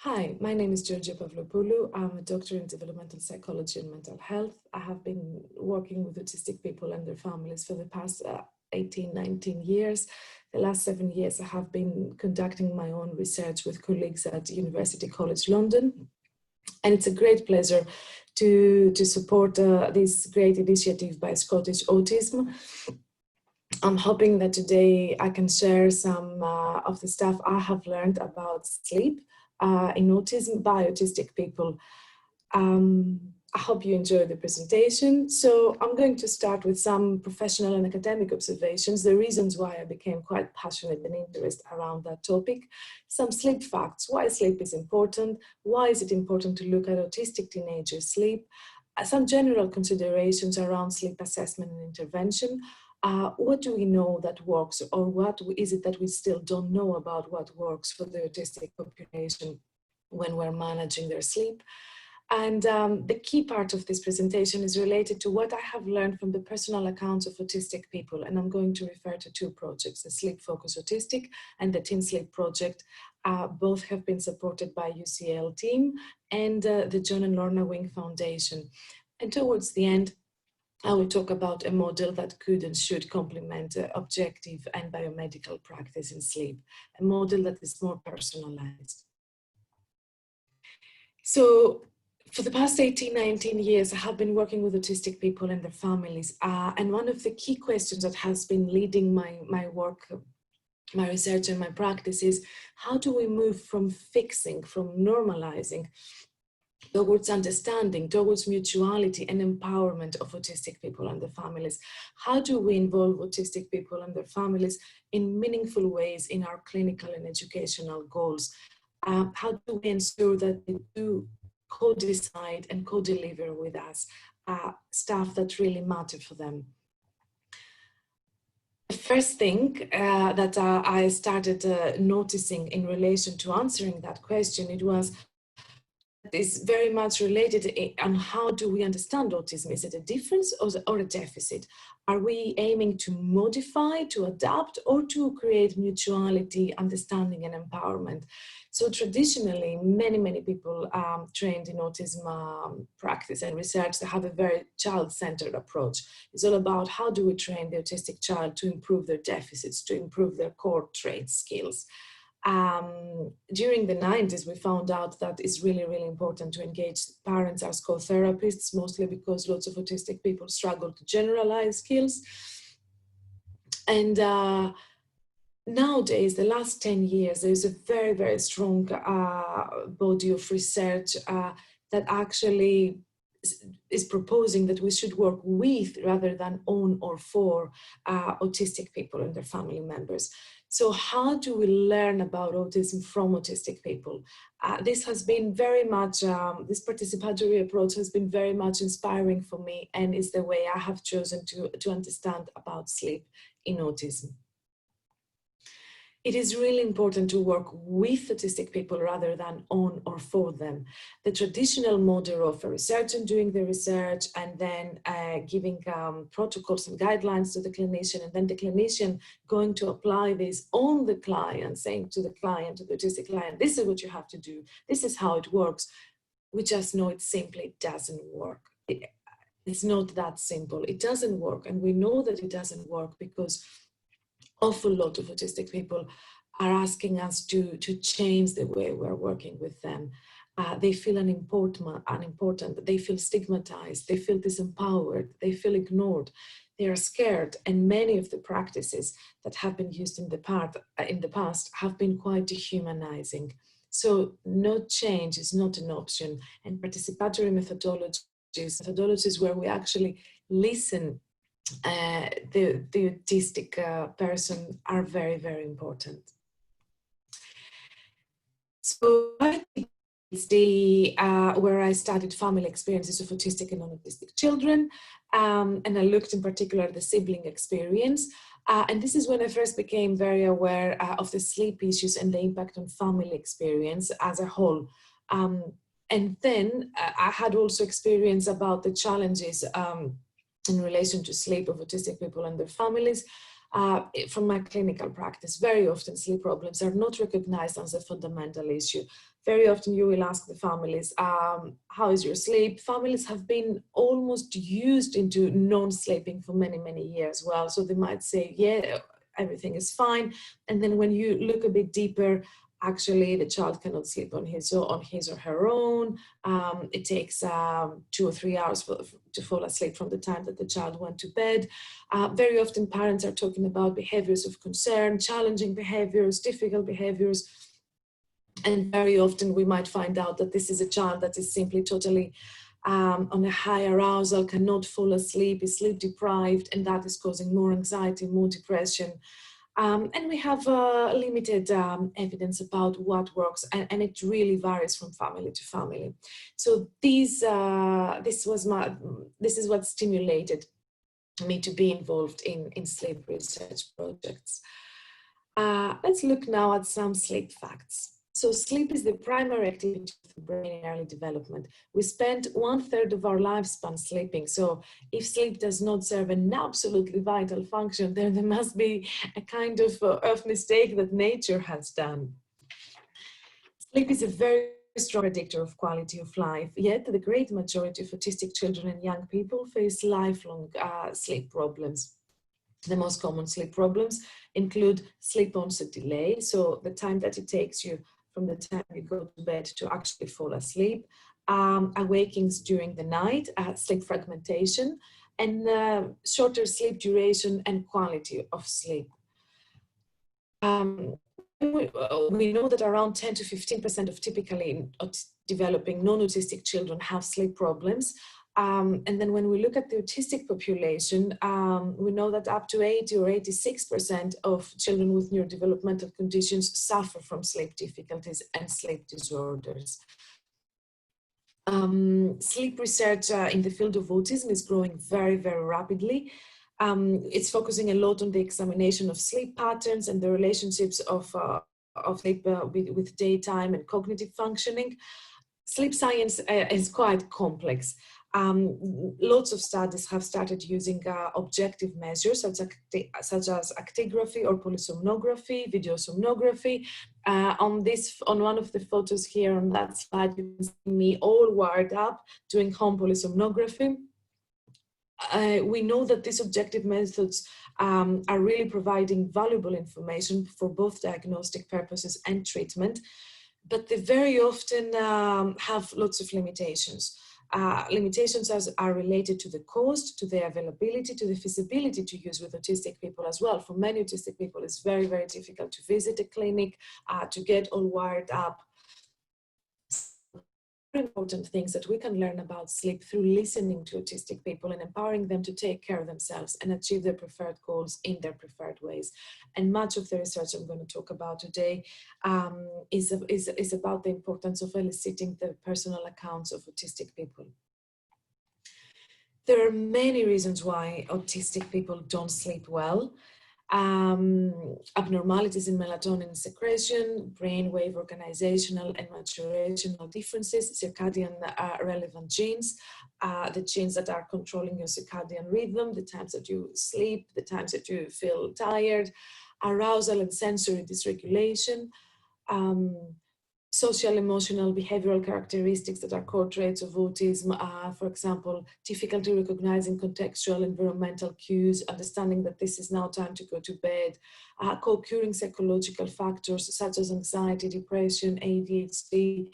Hi, my name is Pavlopoulou. I'm a doctor in developmental psychology and mental health. I have been working with autistic people and their families for the past 18, 19 years. The last 7 years, I have been conducting my own research with colleagues at University College London. And it's a great pleasure to support this great initiative by Scottish Autism. I'm hoping that today I can share some of the stuff I have learned about sleep in autism by autistic people. I hope you enjoy the presentation. So I'm going to start with some professional and academic observations, the reasons why I became quite passionate and interested around that topic, some sleep facts, why sleep is important, why is it important to look at autistic teenagers' sleep, some general considerations around sleep assessment and intervention. What do we know that works, or what is it that we still don't know about what works for the autistic population when we're managing their sleep? And the key part of this presentation is related to what I have learned from the personal accounts of autistic people. And I'm going to refer to two projects, the Sleep Focus Autistic and the Teen Sleep Project. Both have been supported by UCL team and the John and Lorna Wing Foundation. And towards the end, I will talk about a model that could and should complement objective and biomedical practice in sleep, a model that is more personalized. So for the past 18, 19 years, I have been working with autistic people and their families. And one of the key questions that has been leading my work, my research and my practice is, how do we move from fixing, from normalizing, towards understanding, towards mutuality and empowerment of autistic people and their families? How do we involve autistic people and their families in meaningful ways in our clinical and educational goals? How do we ensure that they do co-decide and co-deliver with us stuff that really matter for them? The first thing that I started noticing in relation to answering that question, it was is very much related on how do we understand autism. Is it a difference or a deficit? Are we aiming to modify, to adapt, or to create mutuality, understanding, and empowerment? So traditionally, many people trained in autism practice and research, they have a very child-centered approach. It's all about how do we train the autistic child to improve their deficits, to improve their core trait skills. During the 90s, we found out that it's really important to engage parents as co-therapists, mostly because lots of autistic people struggle to generalize skills. And nowadays, the last 10 years, there's a very strong body of research that actually is proposing that we should work with rather than on or for autistic people and their family members. So how do we learn about autism from autistic people? This has been very much, this participatory approach has been very much inspiring for me, and is the way I have chosen to understand about sleep in autism. It is really important to work with autistic people rather than on or for them. The traditional model of a researcher doing the research and then giving protocols and guidelines to the clinician, and then the clinician going to apply this on the client, saying to the client, to the autistic client, this is what you have to do, this is how it works. We just know it simply doesn't work. It's not that simple. It doesn't work, and we know that it doesn't work because awful lot of autistic people are asking us to change the way we're working with them. They feel unimportant, they feel stigmatized, they feel disempowered, they feel ignored, they are scared, and many of the practices that have been used in the past have been quite dehumanizing. So no change is not an option, and participatory methodologies where we actually listen the autistic person are very important. So it's where I studied family experiences of autistic and non-autistic children, and I looked in particular at the sibling experience. And this is when I first became very aware of the sleep issues and the impact on family experience as a whole. And then I had also experience about the challenges in relation to sleep of autistic people and their families. From my clinical practice, very often sleep problems are not recognized as a fundamental issue. Very often you will ask the families, how is your sleep? Families have been almost used into non-sleeping for many, many years. Well, so they might say, yeah, everything is fine. And then when you look a bit deeper, actually the child cannot sleep on his or her own. It takes 2 or 3 hours to fall asleep from the time that the child went to bed. Very often parents are talking about behaviors of concern, challenging behaviors, difficult behaviors. And very often we might find out that this is a child that is simply totally on a high arousal, cannot fall asleep, is sleep deprived, and that is causing more anxiety, more depression. And we have limited evidence about what works, and it really varies from family to family. So this is what stimulated me to be involved in sleep research projects. Let's look now at some sleep facts. So sleep is the primary activity of the brain in early development. We spend 1/3 of our lifespan sleeping. So if sleep does not serve an absolutely vital function, then there must be a kind of mistake that nature has done. Sleep is a very strong predictor of quality of life, yet the great majority of autistic children and young people face lifelong sleep problems. The most common sleep problems include sleep onset delay, so the time that it takes you from the time you go to bed to actually fall asleep, awakings during the night, sleep fragmentation, and shorter sleep duration and quality of sleep. We know that around 10 to 15% of typically developing non-autistic children have sleep problems. And then when we look at the autistic population, we know that up to 80 or 86% of children with neurodevelopmental conditions suffer from sleep difficulties and sleep disorders. Sleep research in the field of autism is growing very, very rapidly. It's focusing a lot on the examination of sleep patterns and the relationships of sleep with daytime and cognitive functioning. Sleep science is quite complex. Lots of studies have started using objective measures such as actigraphy or polysomnography, videosomnography. On one of the photos here on that slide, you can see me all wired up doing home polysomnography. We know that these objective methods are really providing valuable information for both diagnostic purposes and treatment, but they very often have lots of limitations. Limitations are related to the cost, to the availability, to the feasibility to use with autistic people as well. For many autistic people, it's very, very difficult to visit a clinic, to get all wired up. Important things that we can learn about sleep through listening to autistic people and empowering them to take care of themselves and achieve their preferred goals in their preferred ways. And much of the research I'm going to talk about today is about the importance of eliciting the personal accounts of autistic people. There are many reasons why autistic people don't sleep well. Abnormalities in melatonin secretion, brainwave organizational and maturational differences, circadian relevant genes, the genes that are controlling your circadian rhythm, the times that you sleep, the times that you feel tired, arousal and sensory dysregulation, social, emotional, behavioral characteristics that are core traits of autism, for example, difficulty recognizing contextual environmental cues, understanding that this is now time to go to bed, co-occurring psychological factors such as anxiety, depression, ADHD,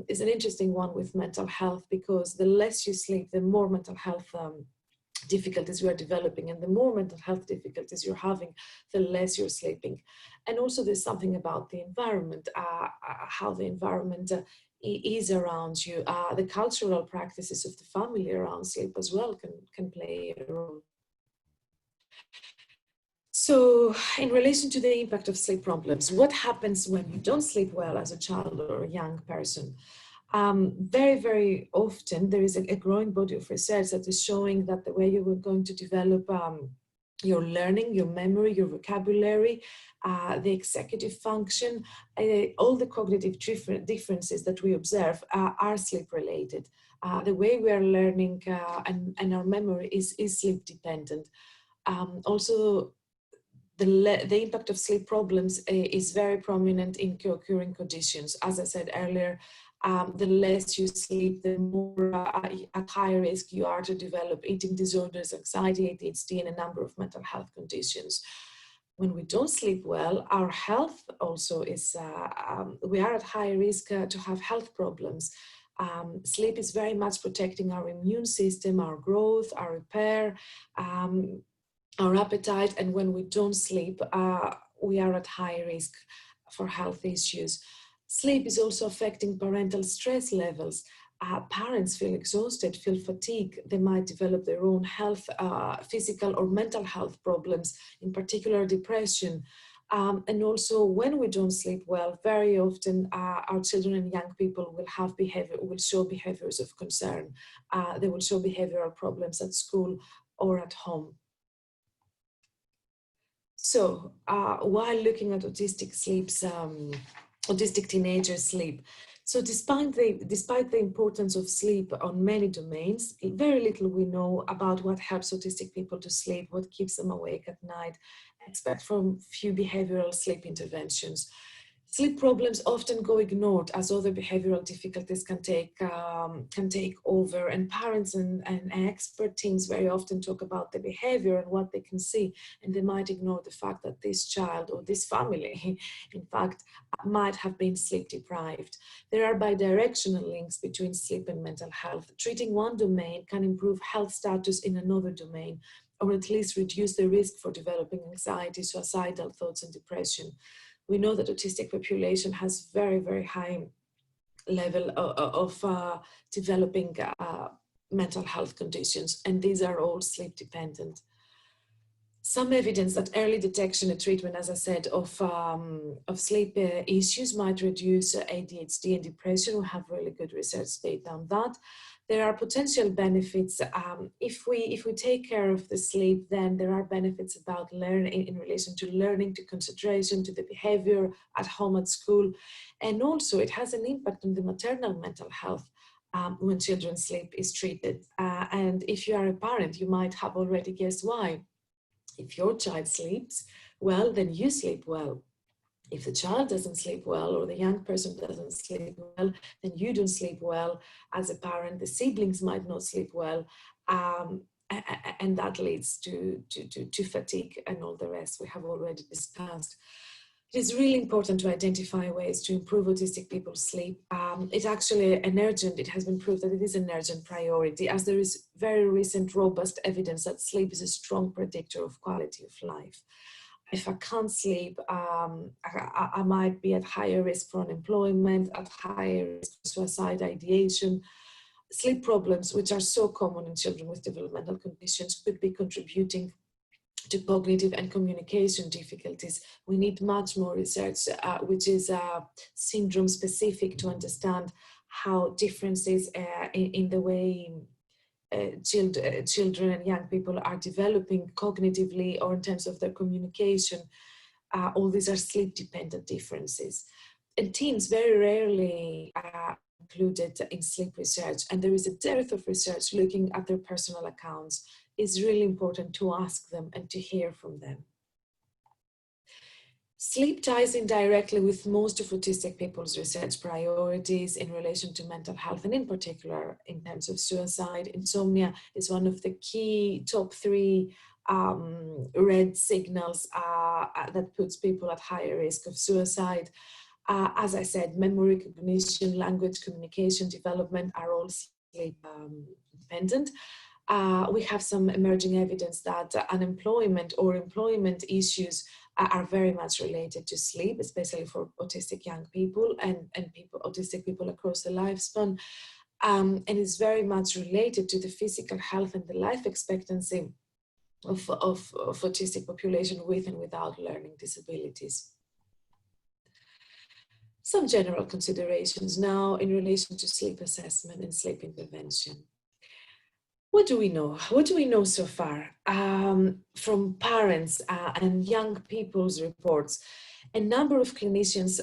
is an interesting one with mental health, because the less you sleep, the more mental health difficulties you are developing, and the more mental health difficulties you're having, the less you're sleeping. And also there's something about the environment, how the environment is around you. The cultural practices of the family around sleep as well can play a role. So in relation to the impact of sleep problems, what happens when you don't sleep well as a child or a young person? Very, very often there is a growing body of research that is showing that the way you are going to develop your learning, your memory, your vocabulary, the executive function, all the cognitive differences that we observe are sleep related. The way we are learning and our memory is sleep dependent. Also, the impact of sleep problems is very prominent in co-occurring conditions. As I said earlier, the less you sleep, the more at higher risk you are to develop eating disorders, anxiety, ADHD, and a number of mental health conditions. When we don't sleep well, our health also is, we are at high risk to have health problems. Sleep is very much protecting our immune system, our growth, our repair, our appetite, and when we don't sleep, we are at high risk for health issues. Sleep is also affecting parental stress levels. Parents feel exhausted, feel fatigued. They might develop their own health, physical or mental health problems, in particular depression. And also, when we don't sleep well, very often our children and young people will show behaviors of concern. They will show behavioral problems at school or at home. So while looking at autistic sleeps, autistic teenagers' sleep, so despite the importance of sleep on many domains, very little we know about what helps autistic people to sleep, what keeps them awake at night, except from few behavioral sleep interventions. Sleep problems often go ignored as other behavioral difficulties can take over, and parents and expert teams very often talk about the behavior and what they can see, and they might ignore the fact that this child or this family, in fact, might have been sleep deprived. There are bidirectional links between sleep and mental health. Treating one domain can improve health status in another domain, or at least reduce the risk for developing anxiety, suicidal thoughts, and depression. We know that autistic population has very, very high level of developing mental health conditions, and these are all sleep dependent. Some evidence that early detection and treatment, as I said, of sleep issues might reduce ADHD and depression. We have really good research data on that. There are potential benefits. If we take care of the sleep, then there are benefits about learning in relation to learning, to concentration, to the behavior at home, at school. And also it has an impact on the maternal mental health when children's sleep is treated. And if you are a parent, you might have already guessed why. If your child sleeps well, then you sleep well. If the child doesn't sleep well, or the young person doesn't sleep well, then you don't sleep well as a parent. The siblings might not sleep well, and that leads to fatigue and all the rest we have already discussed. It is really important to identify ways to improve autistic people's sleep. It's actually it has been proved that it is an urgent priority, as there is very recent robust evidence that sleep is a strong predictor of quality of life. If I can't sleep, I might be at higher risk for unemployment, at higher risk for suicide ideation. Sleep problems, which are so common in children with developmental conditions, could be contributing to cognitive and communication difficulties. We need much more research, which is syndrome specific, to understand how differences in the way children and young people are developing cognitively or in terms of their communication. All these are sleep-dependent differences. And teens very rarely are included in sleep research, and there is a dearth of research looking at their personal accounts. It's really important to ask them and to hear from them. Sleep ties in directly with most of autistic people's research priorities in relation to mental health, and in particular in terms of suicide. Insomnia is one of the key top 3 red signals that puts people at higher risk of suicide. As I said, memory, recognition, language, communication, development are all sleep dependent. We have some emerging evidence that unemployment or employment issues are very much related to sleep, especially for autistic young people and autistic people across the lifespan. And is very much related to the physical health and the life expectancy of autistic population with and without learning disabilities. Some general considerations now in relation to sleep assessment and sleep intervention. What do we know? What do we know so far from parents and young people's reports? A number of clinicians,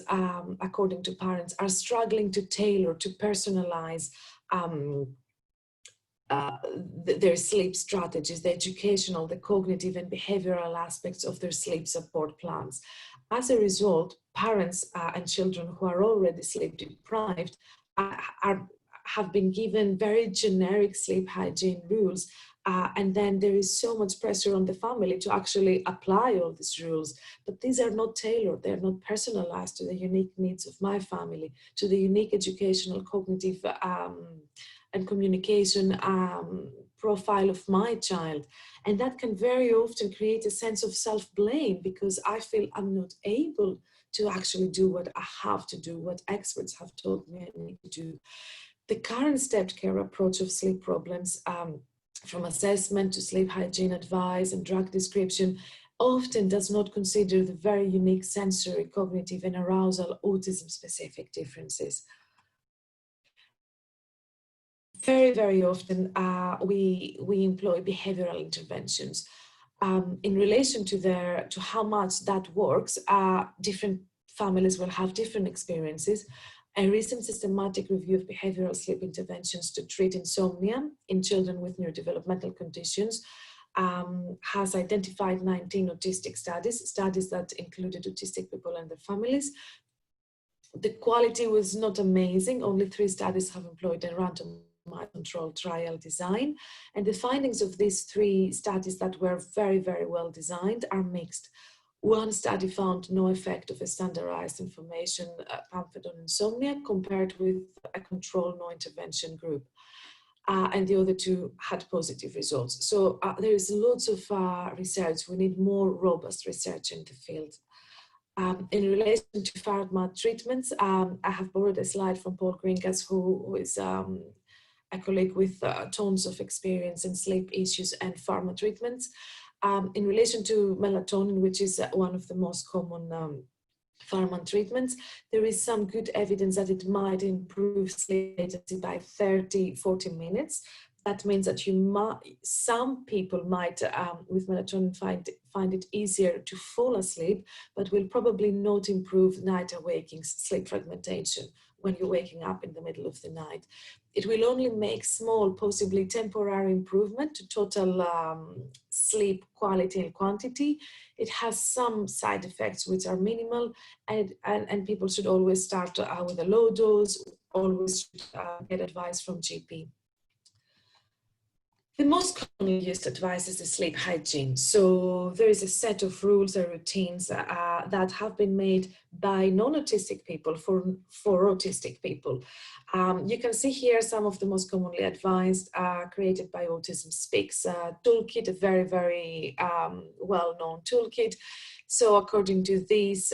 according to parents, are struggling to tailor, to personalize their sleep strategies, the educational, the cognitive and behavioral aspects of their sleep support plans. As a result, parents and children who are already sleep deprived have been given very generic sleep hygiene rules. And then there is so much pressure on the family to actually apply all these rules. But these are not tailored, they're not personalized to the unique needs of my family, to the unique educational, cognitive, and communication profile of my child. And that can very often create a sense of self-blame because I feel I'm not able to actually do what I have to do, what experts have told me I need to do. The current stepped care approach of sleep problems, from assessment to sleep hygiene advice and drug description, often does not consider the very unique sensory, cognitive and arousal autism-specific differences. Very, very often we employ behavioral interventions. In relation to how much that works, different families will have different experiences. A recent systematic review of behavioral sleep interventions to treat insomnia in children with neurodevelopmental conditions has identified 19 autistic studies that included autistic people and their families. The quality was not amazing. Only 3 studies have employed a randomized controlled trial design. And the findings of these 3 studies that were very, very well designed are mixed. One study found no effect of a standardized information pamphlet on insomnia compared with a control no intervention group. And the other 2 had positive results. So there is lots of research. We need more robust research in the field. In relation to pharma treatments, I have borrowed a slide from Paul Gringas, who is a colleague with tons of experience in sleep issues and pharma treatments. In relation to melatonin, which is one of the most common pharma treatments, there is some good evidence that it might improve sleep latency by 30-40 minutes. That means that some people might, with melatonin, find it easier to fall asleep, but will probably not improve night awaking, sleep fragmentation, when you're waking up in the middle of the night. It will only make small, possibly temporary improvement to total sleep quality and quantity. It has some side effects which are minimal, and people should always start with a low dose, always get advice from GP. The most commonly used advice is the sleep hygiene. So there is a set of rules and routines that have been made by non-autistic people for autistic people. You can see here some of the most commonly advised created by Autism Speaks toolkit, a very, very well-known toolkit. So according to these,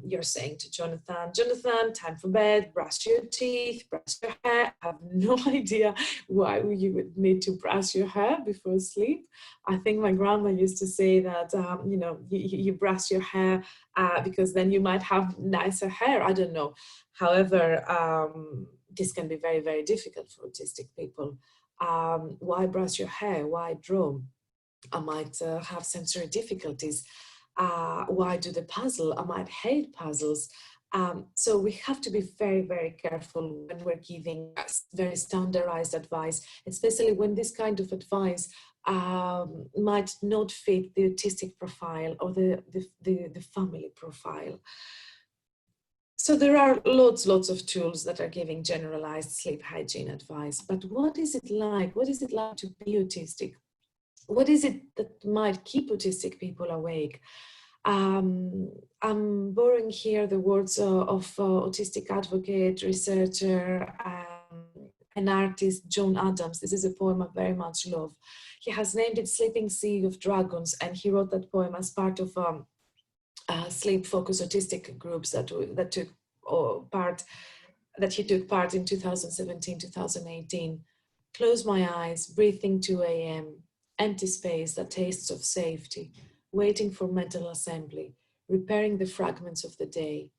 you're saying to Jonathan, time for bed, brush your teeth, brush your hair. I have no idea why you would need to brush your hair before sleep. I think my grandma used to say that, you brush your hair because then you might have nicer hair. I don't know. However, this can be very, very difficult for autistic people. Why brush your hair? Why draw? I might have sensory difficulties. Why do the puzzle? I might hate puzzles. So we have to be very, very careful when we're giving very standardized advice, especially when this kind of advice might not fit the autistic profile or the family profile. So there are lots of tools that are giving generalized sleep hygiene advice. But what is it like? What is it like to be autistic? What is it that might keep autistic people awake? I'm borrowing here the words of autistic advocate, researcher, and artist John Adams. This is a poem I very much love. He has named it Sleeping Sea of Dragons, and he wrote that poem as part of sleep-focused autistic groups that he took part in 2017, 2018. Close my eyes, breathing 2 a.m., empty space that tastes of safety, waiting for mental assembly, repairing the fragments of the day,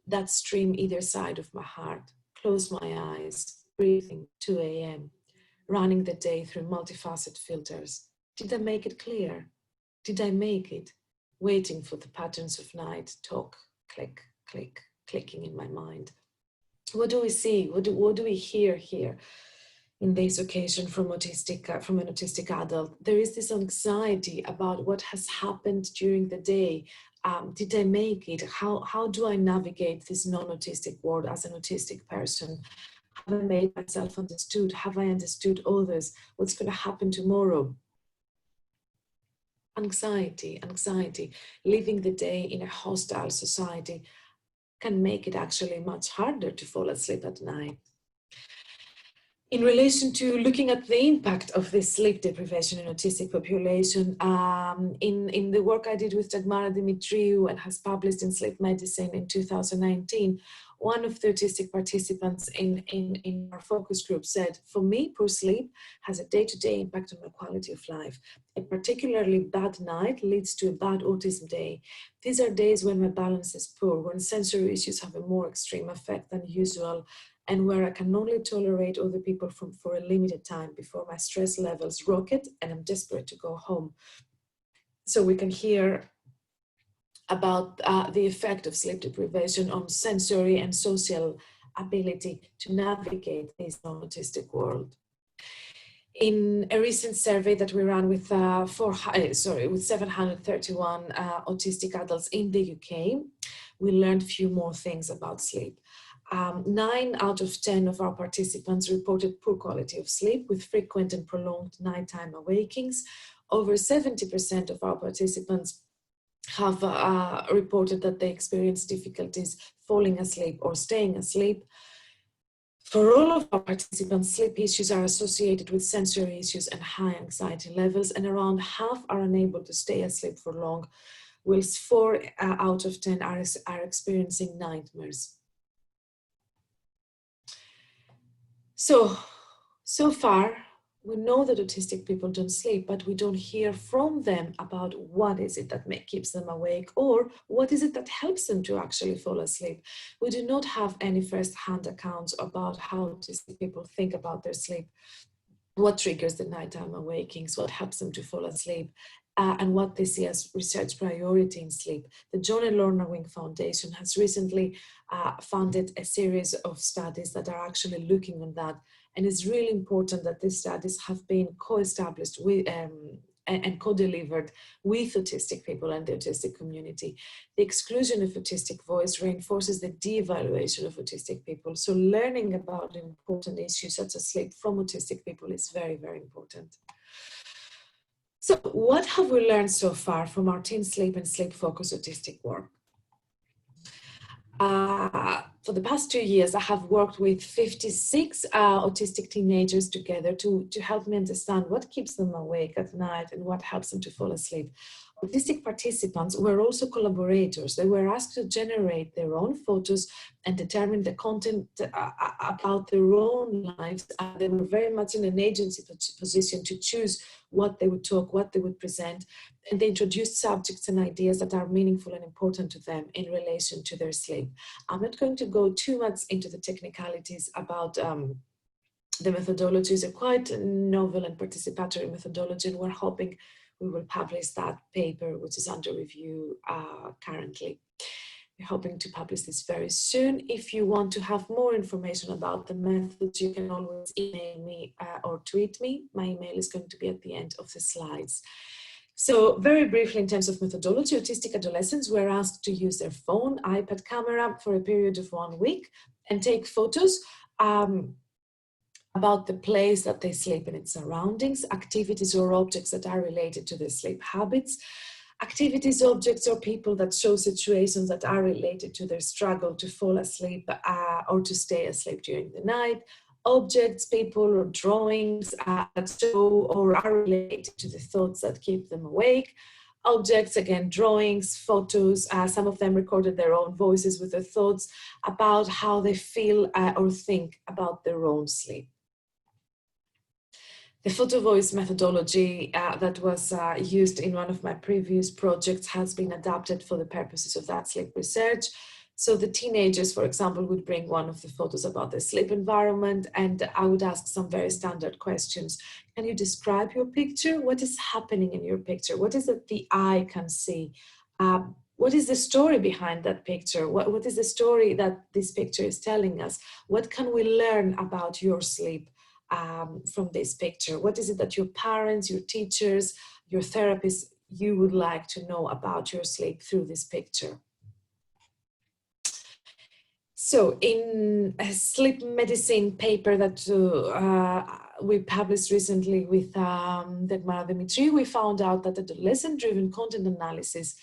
that stream either side of my heart. Close my eyes, breathing 2 a.m., running the day through multifaceted filters. Did I make it clear? Did I make it? Waiting for the patterns of night, talk, click, clicking in my mind. What do we see? What do we hear here? in this occasion from an autistic adult. There is this anxiety about what has happened during the day. Did I make it? How do I navigate this non-autistic world as an autistic person? Have I made myself understood? Have I understood others? What's going to happen tomorrow? Anxiety, living the day in a hostile society can make it actually much harder to fall asleep at night. In relation to looking at the impact of this sleep deprivation in autistic population, in the work I did with Dagmara Dimitriou and has published in Sleep Medicine in 2019, one of the autistic participants in our focus group said, for me, poor sleep has a day-to-day impact on my quality of life. A particularly bad night leads to a bad autism day. These are days when my balance is poor, when sensory issues have a more extreme effect than usual, and where I can only tolerate other people for a limited time before my stress levels rocket and I'm desperate to go home. So we can hear about the effect of sleep deprivation on sensory and social ability to navigate this non-autistic world. In a recent survey that we ran with 731 autistic adults in the UK, we learned a few more things about sleep. 9 out of 10 of our participants reported poor quality of sleep with frequent and prolonged nighttime awakings. Over 70% of our participants have reported that they experience difficulties falling asleep or staying asleep. For all of our participants, sleep issues are associated with sensory issues and high anxiety levels, and around half are unable to stay asleep for long, whilst 4 out of 10 are experiencing nightmares. So far, we know that autistic people don't sleep, but we don't hear from them about what is it that keeps them awake, or what is it that helps them to actually fall asleep. We do not have any first-hand accounts about how autistic people think about their sleep, what triggers the nighttime awakings, what helps them to fall asleep, and what they see as research priority in sleep. The John and Lorna Wing Foundation has recently funded a series of studies that are actually looking on that. And it's really important that these studies have been co-established with and co-delivered with autistic people and the autistic community. The exclusion of autistic voice reinforces the de-evaluation of autistic people. So learning about important issues such as sleep from autistic people is very, very important. So what have we learned so far from our teen sleep and sleep-focused autistic work? For the past 2 years, I have worked with 56 autistic teenagers together to help me understand what keeps them awake at night and what helps them to fall asleep. Autistic participants were also collaborators. They were asked to generate their own photos and determine the content about their own lives. They were very much in an agency position to choose what they would talk, what they would present, and they introduced subjects and ideas that are meaningful and important to them in relation to their sleep. I'm not going to go too much into the technicalities about the methodology. Is a quite novel and participatory methodology, and we're hoping we will publish that paper, which is under review currently. We're hoping to publish this very soon. If you want to have more information about the methods, you can always email me or tweet me. My email is going to be at the end of the slides. So very briefly, in terms of methodology, autistic adolescents were asked to use their phone, iPad camera for a period of 1 week and take photos about the place that they sleep and its surroundings, activities or objects that are related to their sleep habits, activities, objects, or people that show situations that are related to their struggle to fall asleep or to stay asleep during the night, objects, people, or drawings that show or are related to the thoughts that keep them awake. Objects, again, drawings, photos, some of them recorded their own voices with their thoughts about how they feel or think about their own sleep. The Photovoice methodology that was used in one of my previous projects has been adapted for the purposes of that sleep research. So the teenagers, for example, would bring one of the photos about their sleep environment, and I would ask some very standard questions. Can you describe your picture? What is happening in your picture? What is it the eye can see? What is the story behind that picture? What is the story that this picture is telling us? What can we learn about your sleep? from this picture? What is it that your parents, your teachers, your therapists, you would like to know about your sleep through this picture? So in a sleep medicine paper that we published recently with Dagmara Dimitri, we found out that adolescent-driven content analysis,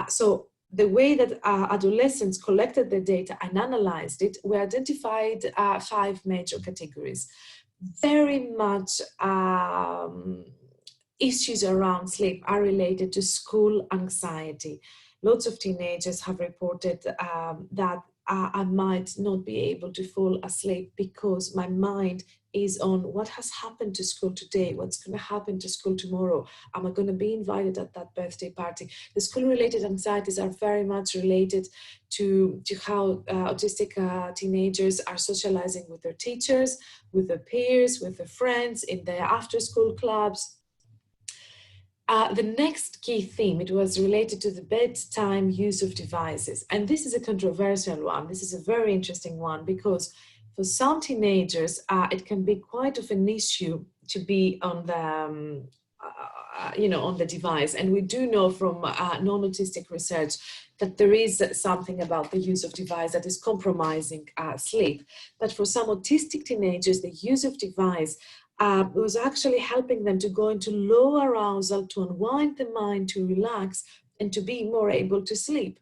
so the way that adolescents collected the data and analyzed it, we identified 5 major categories. Very much issues around sleep are related to school anxiety. Lots of teenagers have reported that I might not be able to fall asleep because my mind is on what has happened to school today, what's going to happen to school tomorrow, am I going to be invited at that birthday party? The school-related anxieties are very much related to how autistic teenagers are socializing with their teachers, with their peers, with their friends, in their after-school clubs. The next key theme, it was related to the bedtime use of devices. And this is a controversial one. This is a very interesting one because for some teenagers, it can be quite of an issue to be on the, on the device. And we do know from non-autistic research that there is something about the use of device that is compromising sleep. But for some autistic teenagers, the use of device was actually helping them to go into low arousal, to unwind the mind, to relax, and to be more able to sleep.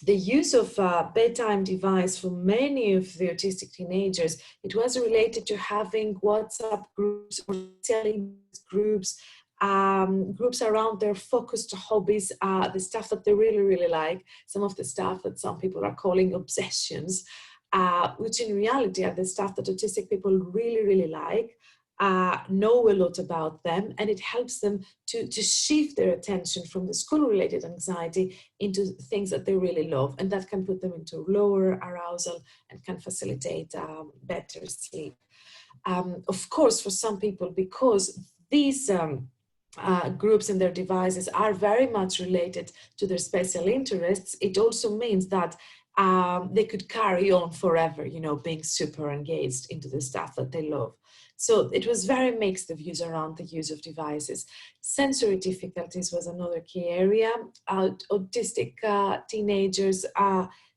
The use of bedtime device for many of the autistic teenagers, it was related to having WhatsApp groups or groups, groups around their focused hobbies, the stuff that they really, really like, some of the stuff that some people are calling obsessions. Which in reality are the stuff that autistic people really, really like, know a lot about them, and it helps them to shift their attention from the school-related anxiety into things that they really love, and that can put them into lower arousal and can facilitate better sleep. Of course, for some people, because these groups and their devices are very much related to their special interests, it also means that they could carry on forever, being super engaged into the stuff that they love. So it was very mixed, the views around the use of devices. Sensory difficulties was another key area. Autistic teenagers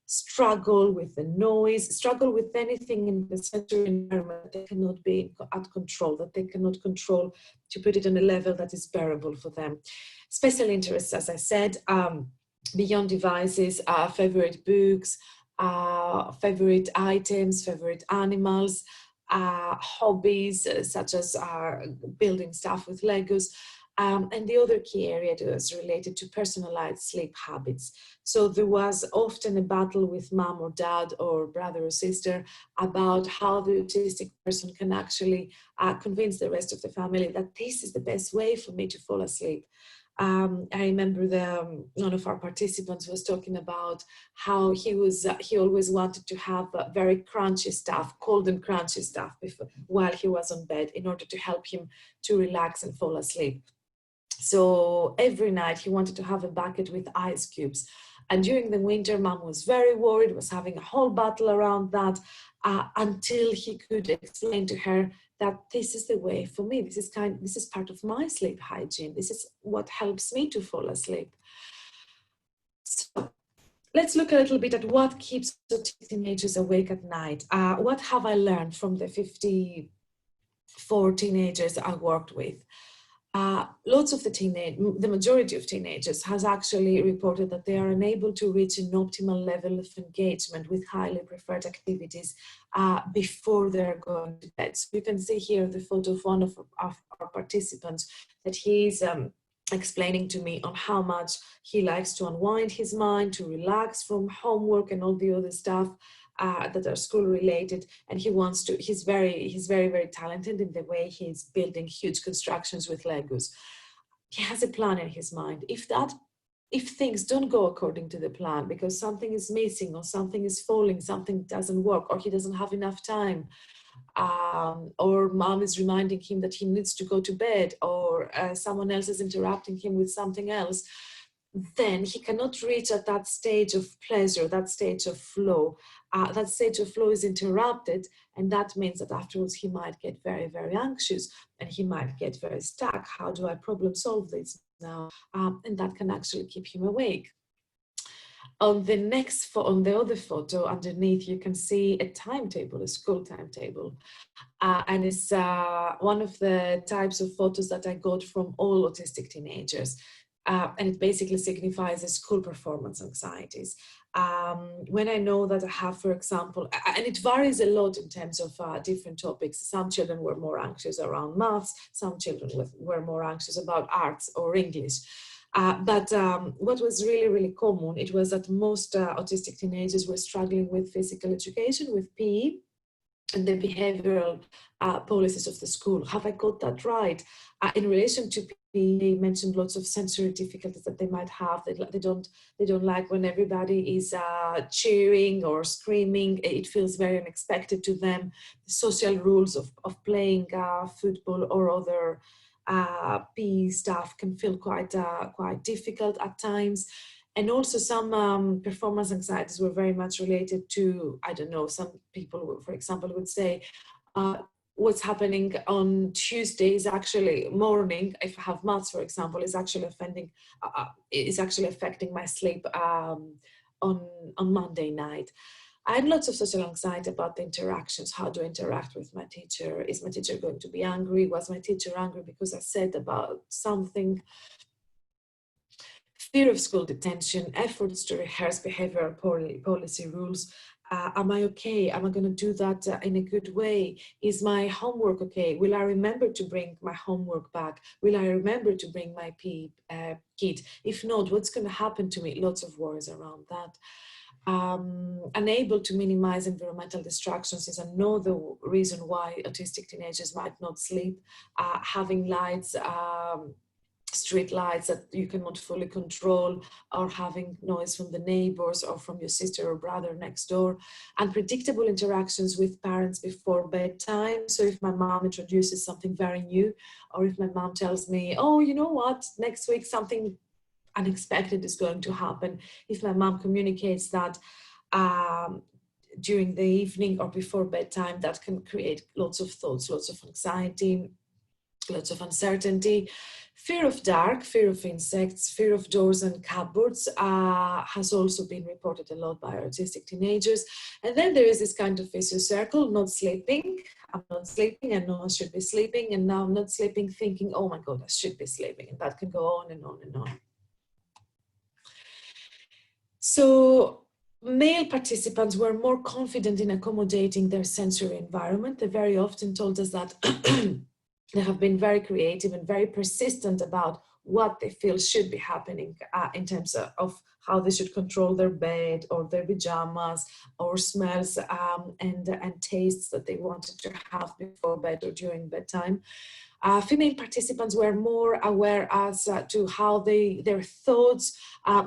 struggle with the noise, struggle with anything in the sensory environment that they cannot be at control, that they cannot control to put it on a level that is bearable for them. Special interests, as I said, beyond devices, favorite books, favorite items, favorite animals, hobbies such as building stuff with Legos. And the other key area was related to personalized sleep habits. So there was often a battle with mom or dad or brother or sister about how the autistic person can actually convince the rest of the family that this is the best way for me to fall asleep. I remember one of our participants was talking about how he always wanted to have very crunchy stuff, cold and crunchy stuff while he was on bed in order to help him to relax and fall asleep. So every night he wanted to have a bucket with ice cubes. And during the winter, mom was very worried, was having a whole battle around that until he could explain to her that this is the way for me. This is part of my sleep hygiene. This is what helps me to fall asleep. So let's look a little bit at what keeps teenagers awake at night. What have I learned from the 54 teenagers I worked with? Lots of the majority of teenagers has actually reported that they are unable to reach an optimal level of engagement with highly preferred activities before they're going to bed. So you can see here the photo of one of our participants that he's explaining to me on how much he likes to unwind his mind, to relax from homework and all the other stuff that are school related, and he's very, very talented in the way he's building huge constructions with Legos. He has a plan in his mind. If things don't go according to the plan because something is missing or something is falling, something doesn't work, or he doesn't have enough time, or mom is reminding him that he needs to go to bed, or someone else is interrupting him with something else, then he cannot reach at that stage of pleasure, that stage of flow. That stage of flow is interrupted, and that means that afterwards he might get very, very anxious, and he might get very stuck. How do I problem solve this now? And that can actually keep him awake. On the other photo underneath, you can see a timetable, a school timetable. And it's one of the types of photos that I got from all autistic teenagers. And it basically signifies the school performance anxieties. When I know that I have, for example, and it varies a lot in terms of different topics. Some children were more anxious around maths, some children were more anxious about arts or English. But what was really, really common, it was that most autistic teenagers were struggling with physical education, with PE, and the behavioral policies of the school. Have I got that right? In relation to PE, they mentioned lots of sensory difficulties that they might have. They don't like when everybody is cheering or screaming. It feels very unexpected to them. The social rules of playing football or other PE stuff can feel quite difficult at times. And also some performance anxieties were very much related to, I don't know, some people, for example, would say, what's happening on Tuesday is actually morning, if I have maths, for example, is actually affecting my sleep on Monday night. I had lots of social anxiety about the interactions. How do I interact with my teacher? Is my teacher going to be angry? Was my teacher angry because I said about something? Fear of school detention, efforts to rehearse behavioral policy rules. Am I okay? Am I going to do that in a good way? Is my homework okay? Will I remember to bring my homework back? Will I remember to bring my PE kit? If not, what's going to happen to me? Lots of worries around that. Unable to minimize environmental distractions is another reason why autistic teenagers might not sleep. Having lights, street lights that you cannot fully control, or having noise from the neighbors or from your sister or brother next door. Unpredictable interactions with parents before bedtime. So if my mom introduces something very new, or if my mom tells me, oh, you know what, next week something unexpected is going to happen. If my mom communicates that during the evening or before bedtime, that can create lots of thoughts, lots of anxiety, lots of uncertainty. Fear of dark, fear of insects, fear of doors and cupboards has also been reported a lot by autistic teenagers. And then there is this kind of vicious circle, not sleeping. I'm not sleeping, I know I should be sleeping, and now I'm not sleeping thinking, oh my God, I should be sleeping. And that can go on and on and on. So male participants were more confident in accommodating their sensory environment. They very often told us that they have been very creative and very persistent about what they feel should be happening in terms of how they should control their bed or their pajamas or smells and tastes that they wanted to have before bed or during bedtime. Female participants were more aware as to how their thoughts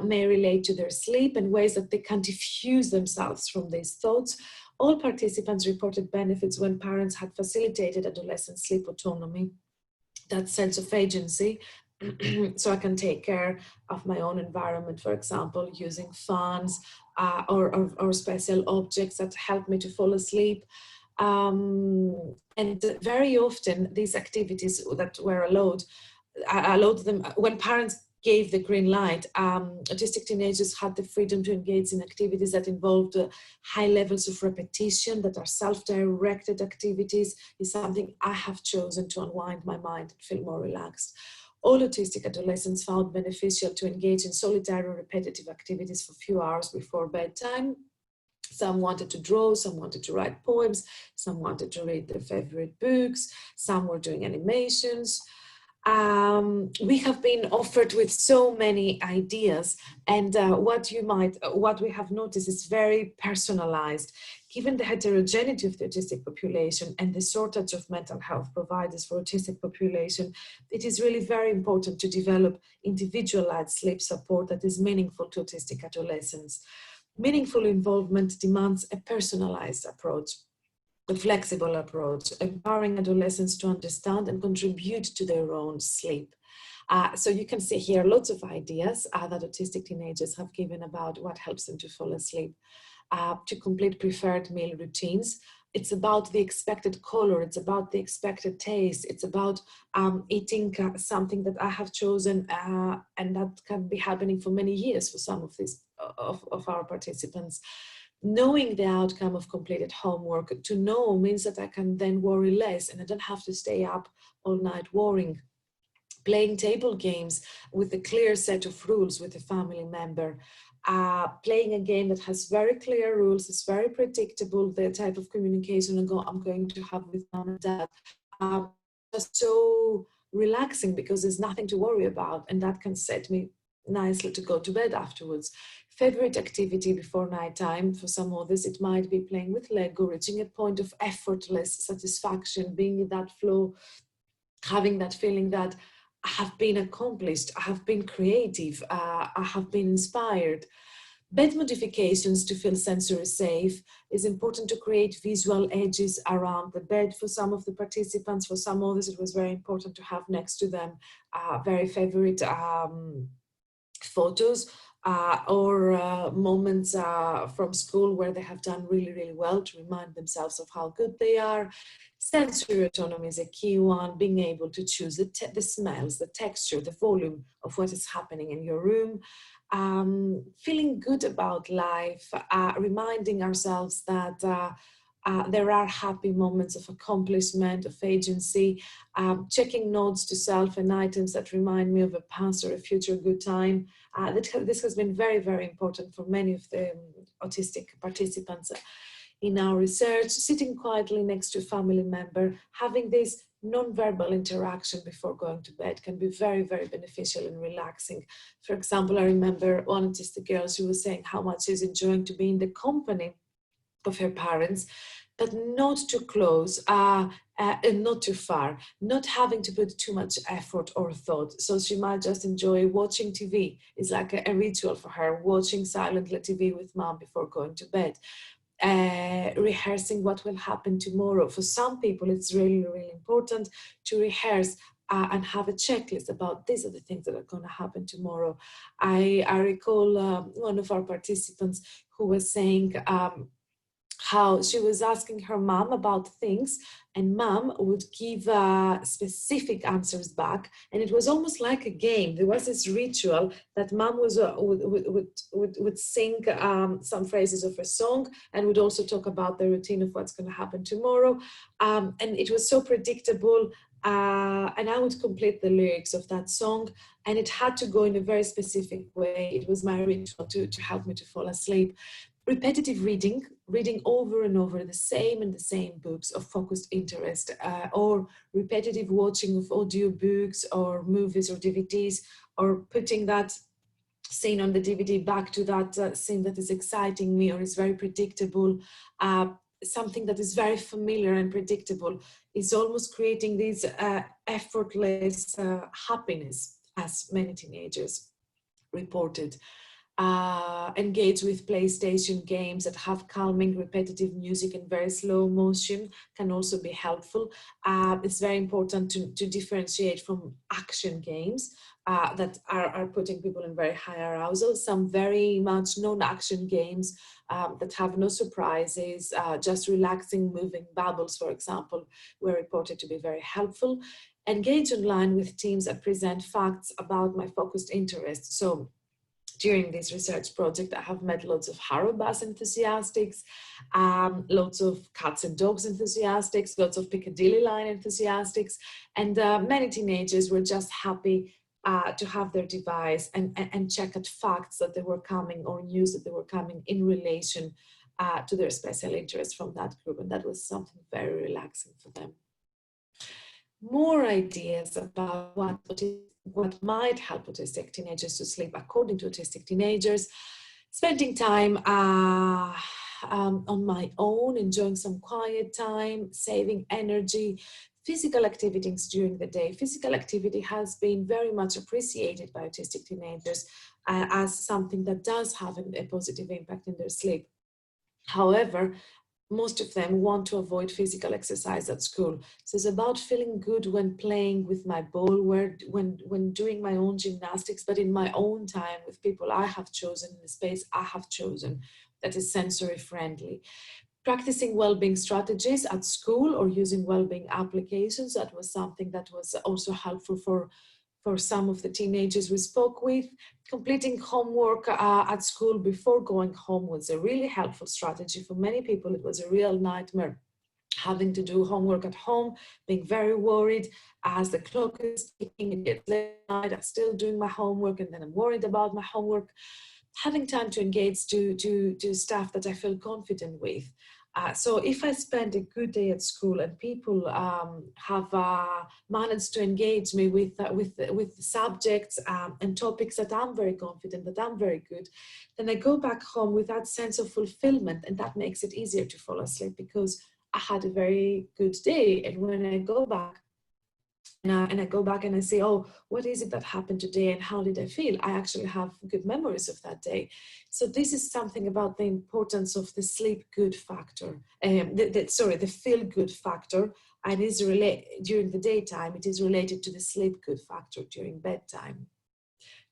may relate to their sleep and ways that they can diffuse themselves from these thoughts. All participants reported benefits when parents had facilitated adolescent sleep autonomy, that sense of agency. So I can take care of my own environment, for example, using fans or special objects that help me to fall asleep. And very often these activities that were allowed them when parents gave the green light. Autistic teenagers had the freedom to engage in activities that involved high levels of repetition, that are self-directed activities, is something I have chosen to unwind my mind and feel more relaxed. All autistic adolescents found beneficial to engage in solitary or repetitive activities for a few hours before bedtime. Some wanted to draw, some wanted to write poems, some wanted to read their favorite books, some were doing animations. We have been offered with so many ideas, and what we have noticed is very personalized. Given the heterogeneity of the autistic population and the shortage of mental health providers for autistic population, it is really very important to develop individualized sleep support that is meaningful to autistic adolescents. Meaningful involvement demands a personalized approach, a flexible approach, empowering adolescents to understand and contribute to their own sleep. So you can see here lots of ideas that autistic teenagers have given about what helps them to fall asleep. To complete preferred meal routines. It's about the expected color, it's about the expected taste, it's about eating something that I have chosen, and that can be happening for many years for some of these of our participants. Knowing the outcome of completed homework, to know means that I can then worry less and I don't have to stay up all night worrying. Playing table games with a clear set of rules with a family member, playing a game that has very clear rules, is very predictable, the type of communication I'm going to have with mom and dad. Just so relaxing because there's nothing to worry about, and that can set me nicely to go to bed afterwards. Favorite activity before nighttime, for some others, it might be playing with Lego, reaching a point of effortless satisfaction, being in that flow, having that feeling that I have been accomplished, I have been creative, I have been inspired. Bed modifications to feel sensory safe. Is important to create visual edges around the bed for some of the participants. For some others, it was very important to have next to them very favorite photos or moments from school where they have done really, really well to remind themselves of how good they are. Sensory autonomy is a key one, being able to choose the smells, the texture, the volume of what is happening in your room. Feeling good about life, reminding ourselves that there are happy moments of accomplishment, of agency, checking notes to self and items that remind me of a past or a future good time. This has been very, very important for many of the autistic participants in our research. Sitting quietly next to a family member, having this non-verbal interaction before going to bed can be very, very beneficial and relaxing. For example, I remember one autistic girl, she was saying how much she's enjoying to be in the company of her parents, but not too close and not too far, not having to put too much effort or thought. So she might just enjoy watching TV. It's like a ritual for her, watching silently TV with mom before going to bed. Rehearsing what will happen tomorrow. For some people, it's really, really important to rehearse and have a checklist about these are the things that are going to happen tomorrow. I recall one of our participants who was saying how she was asking her mom about things, and mom would give specific answers back, and it was almost like a game. There was this ritual that mom was would sing some phrases of a song and would also talk about the routine of what's going to happen tomorrow, and it was so predictable. And I would complete the lyrics of that song, and it had to go in a very specific way. It was my ritual to help me to fall asleep. Repetitive reading over and over the same books of focused interest, or repetitive watching of audiobooks or movies or DVDs, or putting that scene on the DVD back to that scene that is exciting me or is very predictable. Something that is very familiar and predictable is almost creating this effortless happiness, as many teenagers reported. Engage with PlayStation games that have calming, repetitive music and very slow motion can also be helpful. It's very important to differentiate from action games that are putting people in very high arousal. Some very much non-action games that have no surprises, just relaxing, moving bubbles, for example, were reported to be very helpful. Engage online with teams that present facts about my focused interests. So during this research project, I have met lots of Harrowbus enthusiasts, lots of cats and dogs enthusiasts, lots of Piccadilly line enthusiasts, and many teenagers were just happy to have their device and check at facts that they were coming or news that they were coming in relation to their special interest from that group. And that was something very relaxing for them. More ideas about what might help autistic teenagers to sleep according to autistic teenagers. Spending time on my own, enjoying some quiet time, saving energy, physical activities during the day. Physical activity has been very much appreciated by autistic teenagers as something that does have a positive impact in their sleep. However, most of them want to avoid physical exercise at school. So it's about feeling good when playing with my ball, when doing my own gymnastics, but in my own time with people I have chosen, in the space I have chosen that is sensory friendly. Practicing well-being strategies at school or using well-being applications, that was something that was also helpful for some of the teenagers we spoke with. Completing homework at school before going home was a really helpful strategy. For many people, it was a real nightmare having to do homework at home, being very worried as the clock is ticking, it gets late at night, I'm still doing my homework, and then I'm worried about my homework. Having time to engage to staff that I feel confident with. So if I spend a good day at school and people have managed to engage me with subjects and topics that I'm very confident, that I'm very good, then I go back home with that sense of fulfillment, and that makes it easier to fall asleep because I had a very good day. And when I go back, and I go back and I say, oh, what is it that happened today and how did I feel? I actually have good memories of that day. So this is something about the importance of the sleep good factor, the feel good factor, and is related during the daytime. It is related to the sleep good factor during bedtime.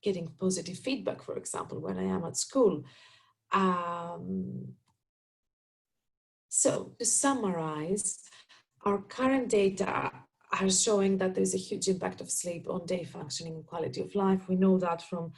Getting positive feedback, for example, when I am at school. So to summarize, our current data are showing that there's a huge impact of sleep on day functioning and quality of life. We know that from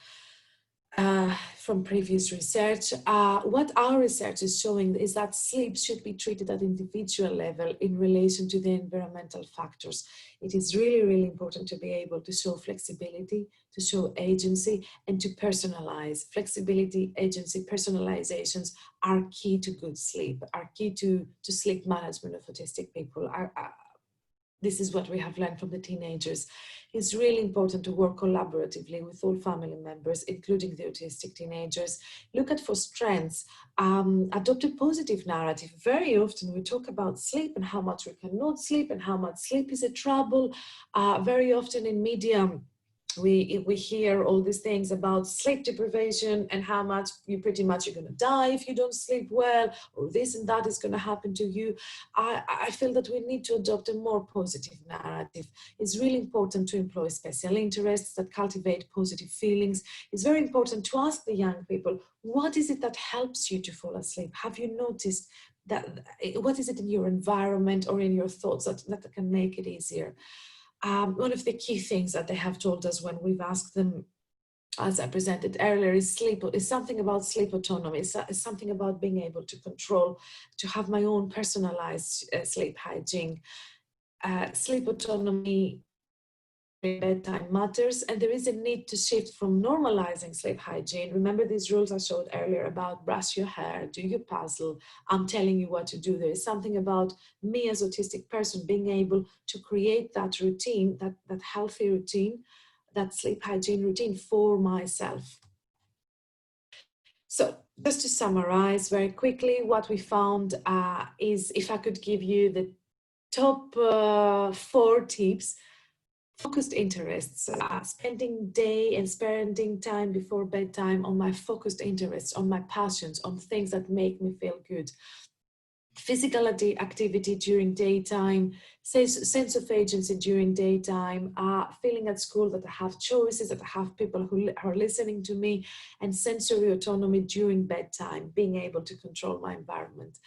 previous research. What our research is showing is that sleep should be treated at individual level in relation to the environmental factors. It is really, really important to be able to show flexibility, to show agency, and to personalize. Flexibility, agency, personalizations are key to good sleep, are key to sleep management of autistic people. This is what we have learned from the teenagers. It's really important to work collaboratively with all family members, including the autistic teenagers. Look at for strengths, adopt a positive narrative. Very often we talk about sleep and how much we cannot sleep and how much sleep is a trouble. Very often in media, we hear all these things about sleep deprivation and how much you're going to die if you don't sleep well, or this and that is going to happen to you. I feel that we need to adopt a more positive narrative. It's really important to employ special interests that cultivate positive feelings. It's very important to ask the young people, what is it that helps you to fall asleep? Have you noticed that? What is it in your environment or in your thoughts that can make it easier? One of the key things that they have told us when we've asked them, as I presented earlier, is sleep. Is something about sleep autonomy. Is something about being able to control, to have my own personalized sleep hygiene. Sleep autonomy bedtime matters, and there is a need to shift from normalizing sleep hygiene. Remember these rules I showed earlier about brush your hair, do your puzzle, I'm telling you what to do. There is something about me as autistic person being able to create that routine, that healthy routine, that sleep hygiene routine for myself. So just to summarize very quickly, what we found is, if I could give you the top 4 tips: focused interests, spending time before bedtime on my focused interests, on my passions, on things that make me feel good. Physical activity during daytime, sense of agency during daytime, feeling at school that I have choices, that I have people who are listening to me, and sensory autonomy during bedtime, being able to control my environment.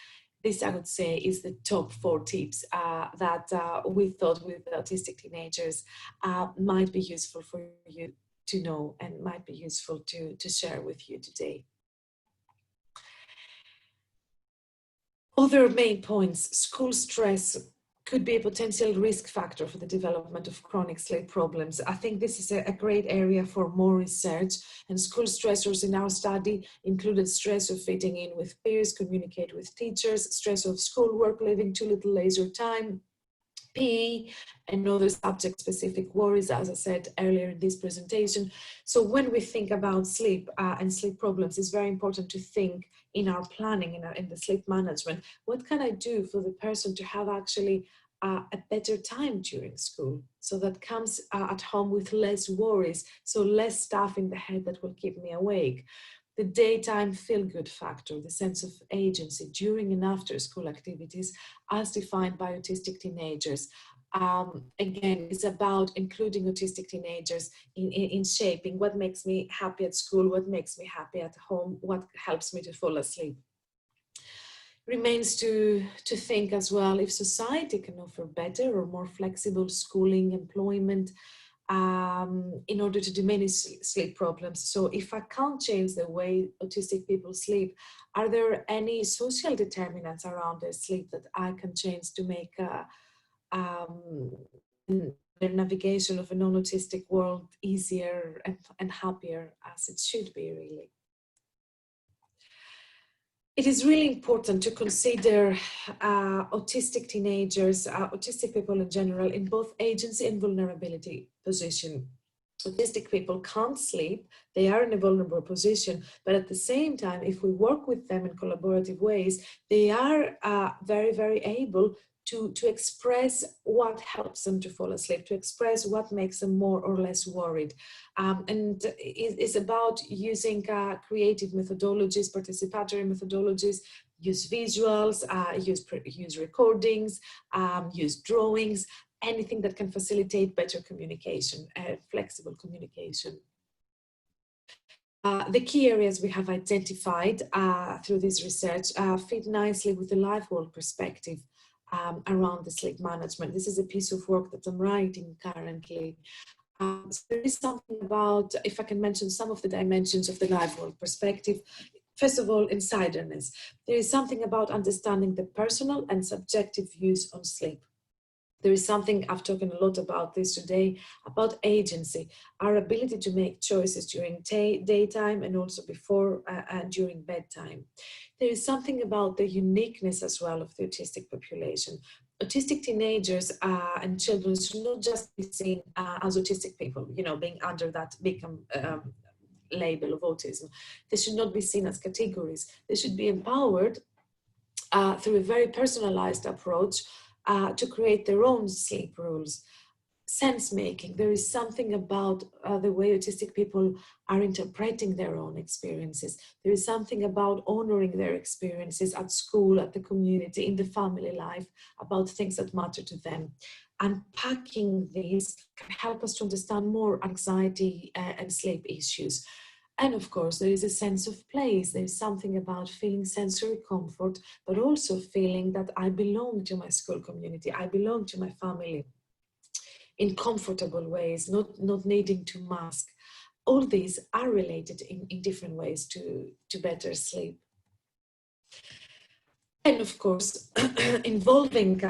This, I would say, is the top 4 tips that we thought with autistic teenagers might be useful for you to know and might be useful to share with you today. Other main points: school stress could be a potential risk factor for the development of chronic sleep problems. I think this is a great area for more research, and school stressors in our study included stress of fitting in with peers, communicate with teachers, stress of schoolwork, leaving too little leisure time, PE, and other subject-specific worries, as I said earlier in this presentation. So when we think about sleep and sleep problems, it's very important to think in our planning, in the sleep management, what can I do for the person to have actually a better time during school, so that comes at home with less worries, so less stuff in the head that will keep me awake. the daytime feel-good factor, the sense of agency during and after school activities as defined by autistic teenagers. Again, it's about including autistic teenagers in shaping what makes me happy at school, what makes me happy at home, what helps me to fall asleep. Remains to think as well if society can offer better or more flexible schooling, employment, in order to diminish sleep problems. So if I can't change the way autistic people sleep, are there any social determinants around their sleep that I can change to make the navigation of a non-autistic world easier and happier, as it should be, really? It is really important to consider autistic teenagers, autistic people in general, in both agency and vulnerability position. Autistic people can't sleep, they are in a vulnerable position, but at the same time, if we work with them in collaborative ways, they are very, very able to express what helps them to fall asleep, to express what makes them more or less worried. And it's about using creative methodologies, participatory methodologies, use visuals, use recordings, use drawings, anything that can facilitate better communication, flexible communication. The key areas we have identified through this research fit nicely with the life world perspective around the sleep management. This is a piece of work that I'm writing currently. So there is something about, if I can mention some of the dimensions of the life world perspective. First of all, insiderness. There is something about understanding the personal and subjective views on sleep. There is something, I've talked a lot about this today, about agency, our ability to make choices during daytime and also before and during bedtime. There is something about the uniqueness as well of the autistic population. Autistic teenagers and children should not just be seen as autistic people, you know, being under that big label of autism. They should not be seen as categories. They should be empowered through a very personalized approach to create their own sleep rules. Sense making, there is something about the way autistic people are interpreting their own experiences. There is something about honoring their experiences at school, at the community, in the family life, about things that matter to them. Unpacking these can help us to understand more anxiety and sleep issues. And of course, there is a sense of place. There's something about feeling sensory comfort, but also feeling that I belong to my school community, I belong to my family in comfortable ways, not needing to mask. All these are related in different ways to better sleep. And of course, involving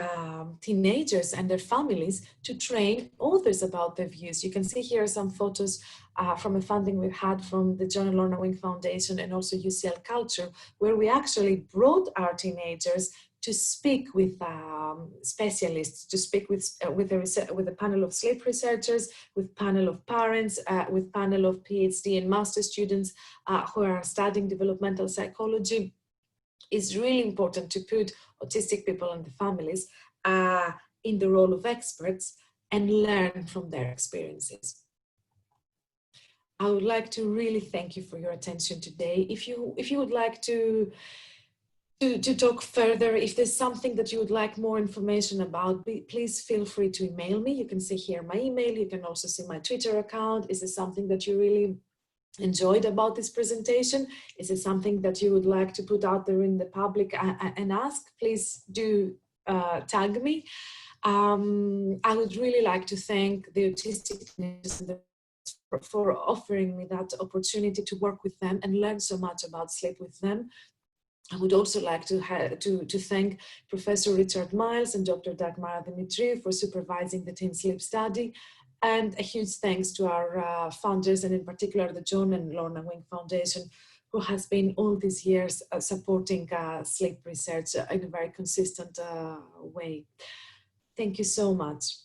teenagers and their families to train others about their views. You can see here some photos from a funding we've had from the John and Lorna Wing Foundation and also UCL Culture, where we actually brought our teenagers to speak with specialists, to speak with a panel of sleep researchers, with panel of parents, with panel of PhD and master students who are studying developmental psychology. It's really important to put autistic people and the families in the role of experts and learn from their experiences. I would like to really thank you for your attention today. If you would like to talk further, if there's something that you would like more information about, please feel free to email me. You can see here my email. You can also see my Twitter account. Is there something that you really enjoyed about this presentation? Is it something that you would like to put out there in the public and ask? Please do tag me. I would really like to thank the autistic community for offering me that opportunity to work with them and learn so much about sleep with them. I would also like to thank Professor Richard Miles and Dr. Dagmara Dimitriou for supervising the teen sleep study. And a huge thanks to our founders, and in particular the John and Lorna Wing Foundation, who has been all these years supporting sleep research in a very consistent way. Thank you so much.